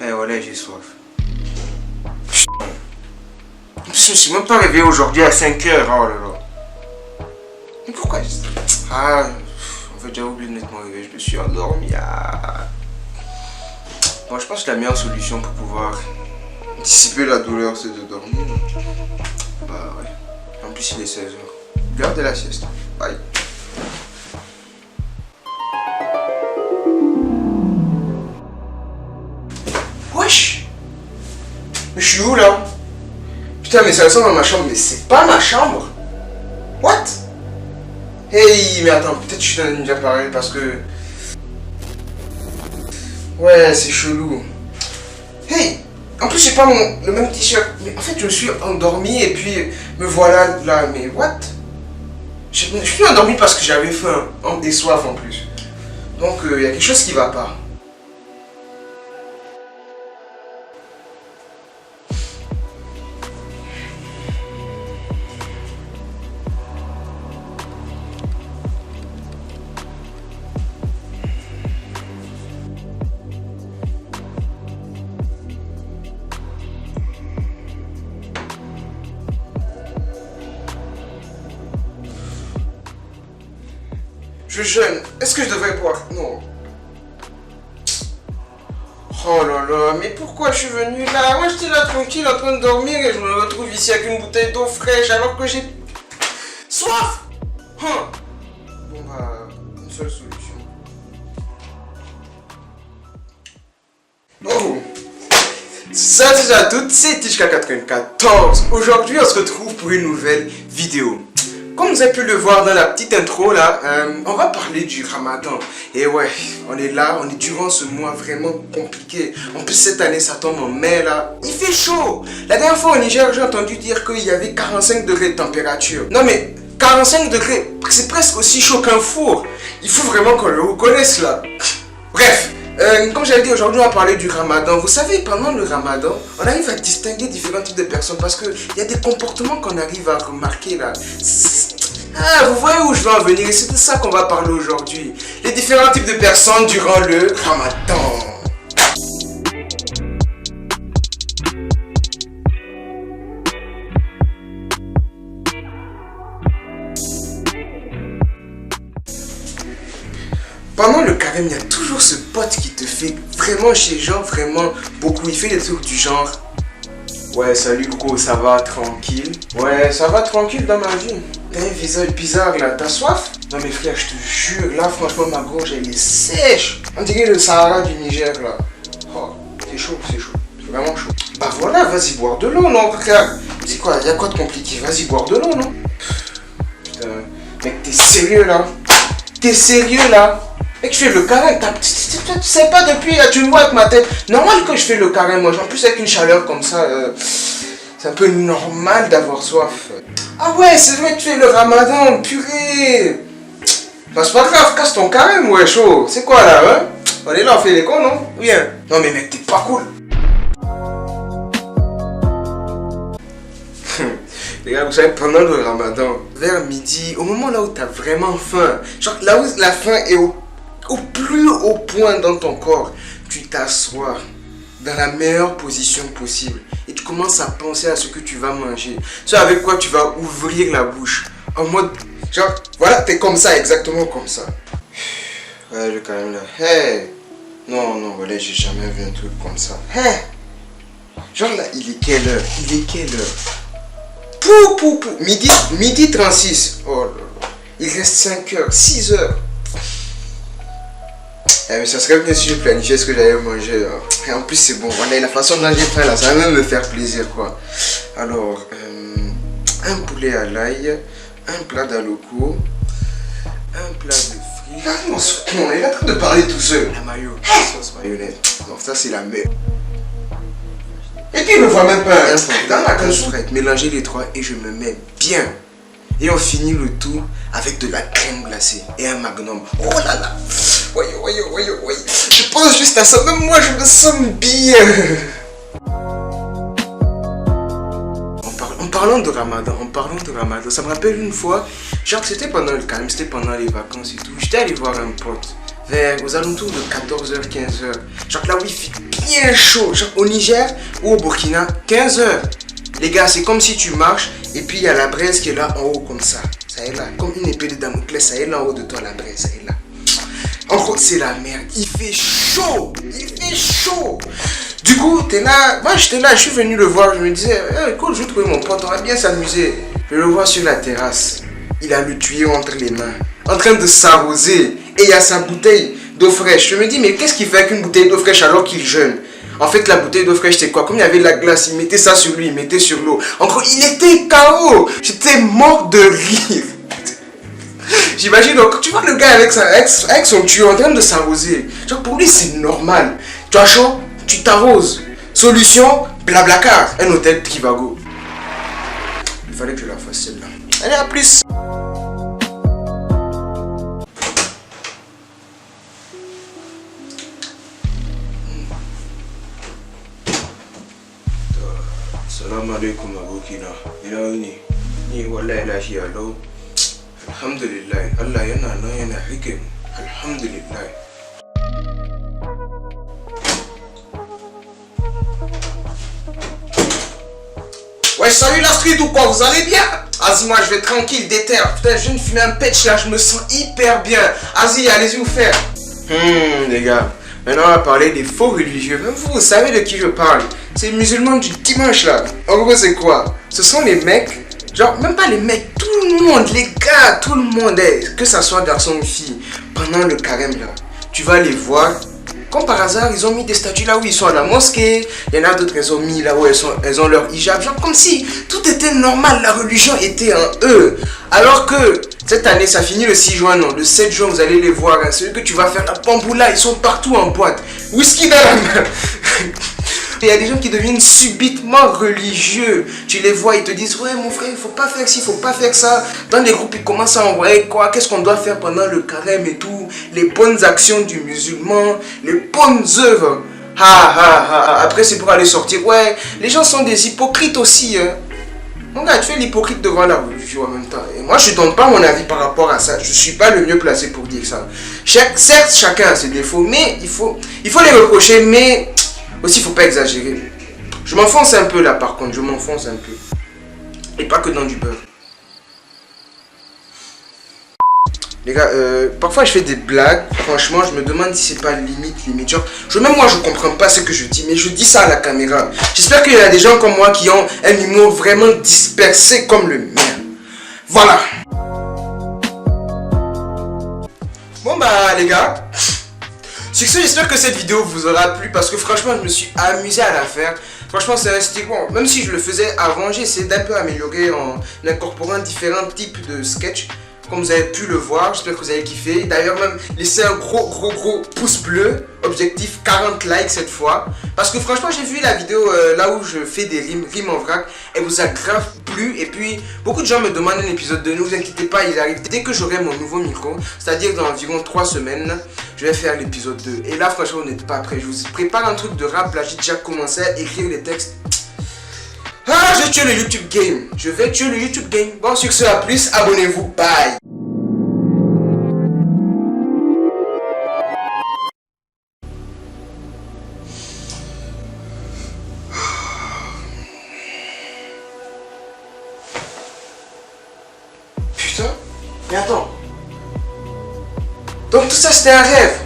Eh voilà, j'ai soif. Putain. En plus, je me suis même pas réveillé aujourd'hui à 5 h. Oh là là. Mais pourquoi Ah, en fait, j'avais oublié de mettre mon réveil. Je me suis endormi. Ah. Bon, je pense que la meilleure solution pour pouvoir dissiper la douleur, c'est de dormir. Bah ouais. En plus, il est 16 h. L'heure de la sieste. Bye. Wesh! Mais je suis où là? Putain, mais ça ressemble à ma chambre, mais c'est pas ma chambre! What? Hey, mais attends, peut-être que je suis dans une appareil parce que. Ouais, c'est chelou. Hey! En plus, j'ai pas le même t-shirt. Mais en fait, je me suis endormi et puis me voilà là. Mais what? Je suis endormi parce que j'avais faim et soif en plus. Donc, il y a quelque chose qui va pas. Je jeûne. Est-ce que je devrais boire? Non. Oh là là, mais pourquoi je suis venu là? Moi j'étais là tranquille en train de dormir et je me retrouve ici avec une bouteille d'eau fraîche alors que j'ai soif. Bon bah, une seule solution. Oh! Salut à toutes, c'est Tishka94. Aujourd'hui on se retrouve pour une nouvelle vidéo. Comme vous avez pu le voir dans la petite intro là, on va parler du Ramadan. Et ouais, on est là, on est durant ce mois vraiment compliqué. En plus cette année ça tombe en mai là. Il fait chaud. La dernière fois au Niger, j'ai entendu dire qu'il y avait 45 degrés de température. Non mais 45 degrés, c'est presque aussi chaud qu'un four. Il faut vraiment qu'on le reconnaisse là. Bref. Comme j'avais dit, aujourd'hui on va parler du Ramadan. Vous savez, pendant le Ramadan, on arrive à distinguer différents types de personnes parce qu'il y a des comportements qu'on arrive à remarquer là. Ah, vous voyez où je veux en venir et c'est de ça qu'on va parler aujourd'hui. Les différents types de personnes durant le Ramadan. Pendant le carême, il y a toujours ce pote qui te fait vraiment chez gens, vraiment beaucoup. Il fait des trucs du genre: ouais, salut gros, ça va tranquille? Ouais, ça va tranquille dans ma vie. T'as un visage bizarre là, t'as soif? Non mais frère, je te jure, là franchement ma gorge elle est sèche. On dirait le Sahara du Niger là. Oh, c'est chaud, c'est vraiment chaud. Bah voilà, vas-y boire de l'eau, non frère? C'est quoi, y a quoi de compliqué? Vas-y boire de l'eau, non? Putain, mec, t'es sérieux là? T'es sérieux là? Mec, je fais le carême, tu sais pas depuis, tu me vois avec ma tête. Normal que je fais le carême, moi, en plus avec une chaleur comme ça, c'est un peu normal d'avoir soif. Ah ouais, c'est vrai que tu fais le Ramadan, purée. Bah c'est pas grave, casse ton carême, ouais, chaud. C'est quoi là, hein? On est là, on fait les cons, non? Viens. Non mais mec, t'es pas cool. Les gars, vous savez, pendant le Ramadan, vers midi, au moment là où t'as vraiment faim, genre là où la faim est au plus haut point dans ton corps, tu t'assois dans la meilleure position possible et tu commences à penser à ce que tu vas manger, ce avec quoi tu vas ouvrir la bouche, en mode, genre, voilà, t'es comme ça, exactement comme ça. Ouais, le carême là, hey, non, voilà, j'ai jamais vu un truc comme ça. Hey, genre là, il est quelle heure? Pou, midi 36, oh là là, il reste 5 h, 6 h. Mais ça serait bien si je planifiais ce que j'allais manger. Et en plus c'est bon, voilà, la façon dont j'ai fait là, ça va même me faire plaisir quoi. Alors, un poulet à l'ail, un plat d'aloco, un plat de frites. Regarde-moi ce con, il est en train de parler tout seul. La mayo, sauce mayonnaise. Donc ça c'est la meilleure. Et puis il me voit même pas dans la cassouette. Mélanger les trois et je me mets bien. Et on finit le tout avec de la crème glacée et un magnum. Oh là là. Oui. Je pense juste à ça. Même moi, je me sens bien. En parlant de Ramadan, ça me rappelle une fois, genre c'était pendant le carême, c'était pendant les vacances et tout. J'étais allé voir un pote. vers aux alentours de 14h, 15h. Genre là où il fait bien chaud, genre au Niger ou au Burkina, 15h. Les gars, c'est comme si tu marches et puis il y a la braise qui est là en haut comme ça. Ça est là, comme une épée de Damoclès, ça est là en haut de toi la braise, ça est là. En gros, c'est la merde. Il fait chaud, il fait chaud. Du coup, t'es là, moi j'étais là, je suis venu le voir, je me disais, écoute, je vais trouver mon pote, on va bien s'amuser. Je le vois sur la terrasse, il a le tuyau entre les mains, en train de s'arroser, et il y a sa bouteille d'eau fraîche. Je me dis, mais qu'est-ce qu'il fait avec une bouteille d'eau fraîche alors qu'il jeûne? En fait, la bouteille d'eau fraîche, c'est quoi? Comme il y avait la glace, il mettait ça sur lui, il mettait sur l'eau. En gros, il était KO. J'étais mort de rire. J'imagine, donc, tu vois le gars avec son tuyau en train de s'arroser. Genre, pour lui, c'est normal. Tu as chaud, tu t'arroses. Solution, Blablacar, un hôtel Trivago. Il fallait que je la fasse celle-là. Allez, à plus. Salam alaikum abokina. Ina wuni. Ni wallahi lafiya lau. Alhamdulillah. Allah yana nan yana rike mu. Alhamdulillah. Ouais, salut la street ou quoi, vous allez bien? Vas-y, moi je vais tranquille, déter. Putain, je viens de fumer un patch là, je me sens hyper bien. Vas-y, allez-y vous faire. Les gars, maintenant on va parler des faux religieux. Même vous savez de qui je parle. C'est les musulmans du dimanche là. En gros, c'est quoi? Ce sont les mecs, genre, même pas les mecs, tout le monde, les gars, tout le monde, que ça soit garçon ou fille, pendant le carême là, tu vas les voir. Comme par hasard, ils ont mis des statues là où ils sont à la mosquée. Il y en a d'autres, elles ont mis là où elles ont leur hijab. Genre comme si tout était normal, la religion était en eux. Alors que cette année, ça finit le 6 juin, non, le 7 juin, vous allez les voir. Hein, celui que tu vas faire la Pamboula, ils sont partout en boîte. Whisky dans la main. Il y a des gens qui deviennent subitement religieux. Tu les vois, ils te disent, ouais mon frère, il faut pas faire ci, il faut pas faire ça. Dans les groupes, ils commencent à envoyer quoi, qu'est-ce qu'on doit faire pendant le carême et tout. Les bonnes actions du musulman, les bonnes œuvres. Après, c'est pour aller sortir. Ouais, les gens sont des hypocrites aussi. Hein. Mon gars, tu es l'hypocrite devant la religion en même temps. Et moi, je ne donne pas mon avis par rapport à ça. Je ne suis pas le mieux placé pour dire ça. Certes, chacun a ses défauts, mais il faut les reprocher, mais aussi, il ne faut pas exagérer. Je m'enfonce un peu là, par contre. Je m'enfonce un peu. Et pas que dans du beurre. Les gars, parfois je fais des blagues. Franchement, je me demande si c'est pas limite. Genre, même moi, je comprends pas ce que je dis. Mais je dis ça à la caméra. J'espère qu'il y a des gens comme moi qui ont un humour vraiment dispersé comme le mien. Voilà. Bon bah, les gars. Sur ce, j'espère que cette vidéo vous aura plu parce que franchement, je me suis amusé à la faire. Franchement, c'était bon. Même si je le faisais avant, j'ai essayé d'un peu améliorer en incorporant différents types de sketchs. Comme vous avez pu le voir, j'espère que vous avez kiffé. D'ailleurs, même laissez un gros pouce bleu. Objectif 40 likes cette fois. Parce que franchement, j'ai vu la vidéo là où je fais des rimes en vrac. Elle vous a grave plu. Et puis, beaucoup de gens me demandent un épisode 2. Ne vous inquiétez pas, il arrive dès que j'aurai mon nouveau micro. C'est-à-dire dans environ 3 semaines, je vais faire l'épisode 2. Et là, franchement, vous n'êtes pas prêts. Je vous prépare un truc de rap. Là, j'ai déjà commencé à écrire les textes. Ah, je vais tuer le YouTube game. Je vais tuer le YouTube game. Bon, sur ce, à plus. Abonnez-vous. Bye. Putain. Mais attends. Donc tout ça, c'était un rêve.